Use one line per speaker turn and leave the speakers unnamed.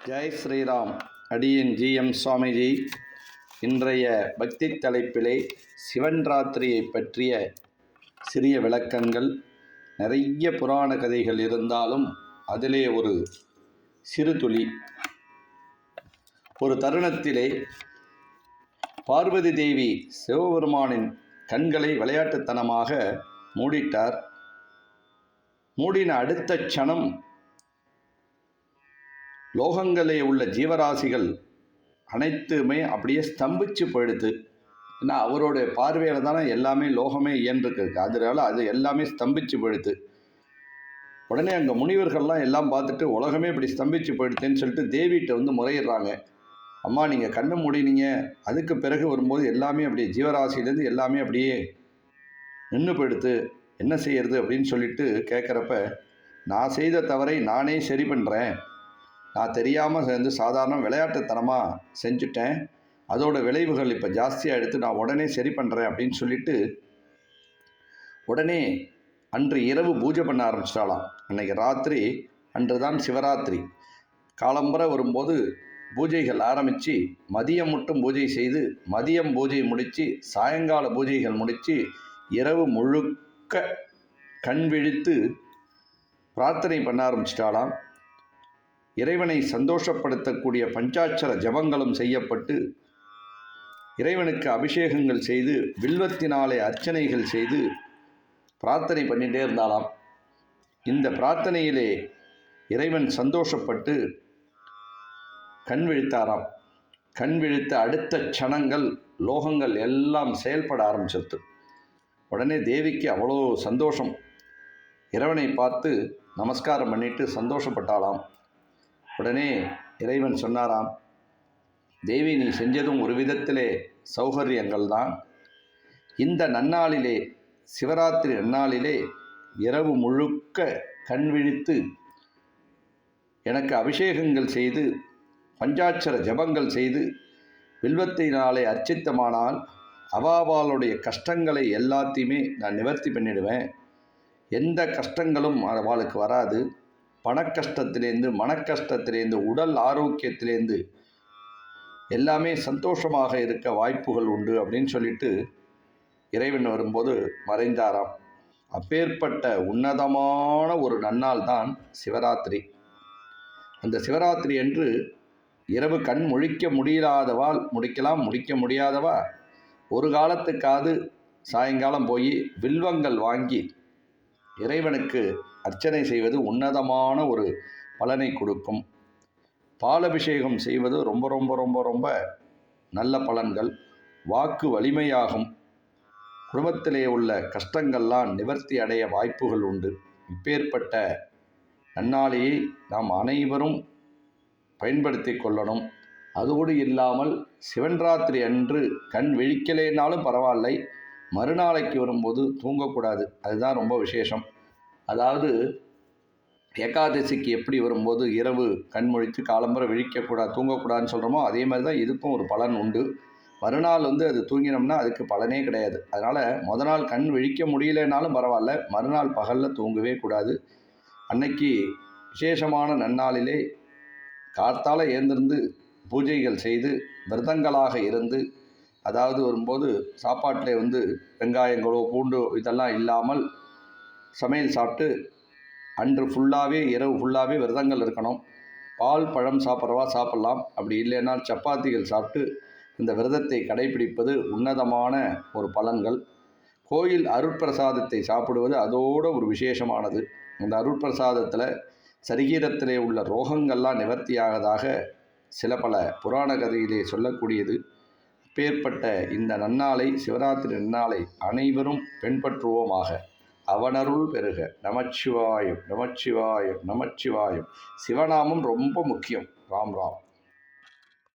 ஜெய் ஸ்ரீராம். அடியின் ஜிஎம் சுவாமிஜி. இன்றைய பக்தி தலைப்பிலே சிவன் ராத்திரியை பற்றிய சிறிய விளக்கங்கள். நிறைய புராண கதைகள் இருந்தாலும் அதிலே ஒரு சிறு துளி. ஒரு தருணத்திலே பார்வதி தேவி சிவபெருமானின் கண்களை விளையாட்டுத்தனமாக மூடிட்டார். மூடின அடுத்த க்ஷணம் லோகங்களே உள்ள ஜீவராசிகள் அனைத்துமே அப்படியே ஸ்தம்பிச்சு போயிடுது. ஏன்னா அவருடைய பார்வையில் தானே எல்லாமே லோகமே இயன்றிருக்கு. அதனால அது எல்லாமே ஸ்தம்பிச்சு போயிடுது. உடனே அங்கே முனிவர்கள்லாம் எல்லாம் பார்த்துட்டு உலகமே இப்படி ஸ்தம்பிச்சு போயிடுதுன்னு சொல்லிட்டு தேவிகிட்ட முறையிடுறாங்க. அம்மா நீங்கள் கண்ணை மூடினீங்க, அதுக்கு பிறகு வரும்போது எல்லாமே அப்படியே ஜீவராசிலேருந்து எல்லாமே அப்படியே நின்று போயிடுது, என்ன செய்யறது அப்படின்னு சொல்லிட்டு கேட்குறப்ப, நான் செய்த தவறை நானே சரி பண்ணுறேன். நான் தெரியாமல் சாதாரண விளையாட்டுத்தனமாக செஞ்சுட்டேன். அதோட விளைவுகள் இப்போ ஜாஸ்தியாக எடுத்து நான் உடனே சரி பண்ணுறேன் அப்படின்னு சொல்லிட்டு உடனே அன்று இரவு பூஜை பண்ண ஆரம்பிச்சிட்டாலாம். அன்றைக்கி ராத்திரி, அன்று தான் சிவராத்திரி. காலம்பரை வரும்போது பூஜைகள் ஆரம்பித்து மதியம் மட்டும் பூஜை செய்து, மதியம் பூஜை முடித்து சாயங்கால பூஜைகள் முடித்து இரவு முழுக்க கண் விழித்து பிரார்த்தனை பண்ண ஆரம்பிச்சிட்டாலாம். இறைவனை சந்தோஷப்படுத்தக்கூடிய பஞ்சாட்சர ஜபங்களும் செய்யப்பட்டு, இறைவனுக்கு அபிஷேகங்கள் செய்து வில்வத்தினாலே அர்ச்சனைகள் செய்து பிரார்த்தனை பண்ணிகிட்டே இருந்தாலாம். இந்த பிரார்த்தனையிலே இறைவன் சந்தோஷப்பட்டு கண் விழித்தாராம். கண் விழித்த அடுத்த க்ஷணங்கள் லோகங்கள் எல்லாம் செயல்பட ஆரம்பிச்சிருது. உடனே தேவிக்கு அவ்வளோ சந்தோஷம். இறைவனை பார்த்து நமஸ்காரம் பண்ணிட்டு சந்தோஷப்பட்டாலாம். உடனே இறைவன் சொன்னாராம், தேவி நீ செஞ்சதும் ஒரு விதத்திலே சௌகரியங்கள் தான். இந்த நன்னாளிலே, சிவராத்திரி நன்னாளிலே இரவு முழுக்க கண் விழித்து எனக்கு அபிஷேகங்கள் செய்து பஞ்சாட்சர ஜபங்கள் செய்து வில்வத்தினாலே அர்ச்சித்தமானால் அவாவாளுடைய கஷ்டங்களை எல்லாத்தையுமே நான் நிவர்த்தி பண்ணிடுவேன். எந்த கஷ்டங்களும் அவளுக்கு வராது. பணக்கஷ்டத்திலேருந்து, மனக்கஷ்டத்திலேருந்து, உடல் ஆரோக்கியத்திலேருந்து எல்லாமே சந்தோஷமாக இருக்க வாய்ப்புகள் உண்டு அப்படின்னு சொல்லிட்டு இறைவன் வரும்போது மறைந்தாராம். அப்பேற்பட்ட உன்னதமான ஒரு நன்னாள் தான் சிவராத்திரி. அந்த சிவராத்திரி என்று இரவு கண் முழிக்க முடியாதவாள் முடிக்கலாம், முடிக்க முடியாதவா ஒரு காலத்துக்காது சாயங்காலம் போய் வில்வங்கள் வாங்கி இறைவனுக்கு அர்ச்சனை செய்வது உன்னதமான ஒரு பலனை கொடுக்கும். பாலபிஷேகம் செய்வது ரொம்ப ரொம்ப ரொம்ப ரொம்ப நல்ல பலன்கள். வாக்கு வலிமையாகும். குடும்பத்திலே உள்ள கஷ்டங்கள்லாம் நிவர்த்தி அடைய வாய்ப்புகள் உண்டு. இப்பேற்பட்ட நன்னாளியை நாம் அனைவரும் பயன்படுத்தி கொள்ளணும். அதோடு இல்லாமல் சிவன் ராத்திரி அன்று கண் விழிக்கலைனாலும் பரவாயில்லை, மறுநாளைக்கு வரும்போது தூங்கக்கூடாது. அதுதான் ரொம்ப விசேஷம். அதாவது ஏகாதசிக்கு எப்படி வரும்போது இரவு கண்முழித்து காலம்பரை விழிக்கக்கூடாது, தூங்கக்கூடாதுன்னு சொல்கிறோமோ அதே மாதிரி தான் இதுக்கும் ஒரு பலன் உண்டு. மறுநாள் அது தூங்கினோம்னா அதுக்கு பலனே கிடையாது. அதனால் முத நாள் கண் விழிக்க முடியலைனாலும் பரவாயில்ல, மறுநாள் பகலில் தூங்கவே கூடாது. அன்னைக்கு விசேஷமான நன்னாளிலே காத்தால் எழுந்திருந்து பூஜைகள் செய்து விரதங்களாக இருந்து, அதாவது வரும்போது சாப்பாட்டிலே வெங்காயங்களோ பூண்டு இதெல்லாம் இல்லாமல் சமையல் சாப்பிட்டு அன்று ஃபுல்லாகவே இரவு ஃபுல்லாகவே விரதங்கள் இருக்கணும். பால் பழம் சாப்பிட்றவா சாப்பிட்லாம், அப்படி இல்லைன்னா சப்பாத்திகள் சாப்பிட்டு இந்த விரதத்தை கடைபிடிப்பது உன்னதமான ஒரு பலன்கள். கோயில் அருட்பிரசாதத்தை சாப்பிடுவது அதோட ஒரு விசேஷமானது. அந்த அருட்பிரசாதத்தில் சரீரத்திலே உள்ள ரோகங்கள்லாம் நிவர்த்தியாகதாக சில பல புராண கதையிலே சொல்லக்கூடியது. அப்பேற்பட்ட இந்த நன்னாளை, சிவராத்திரி நன்னாளை அனைவரும் பின்பற்றுவோமாக. அவனருள் பெருக. நமச்சிவாயம், நமச்சிவாயம், நமச்சிவாயம். சிவநாமம் ரொம்ப முக்கியம். ராம் ராம்.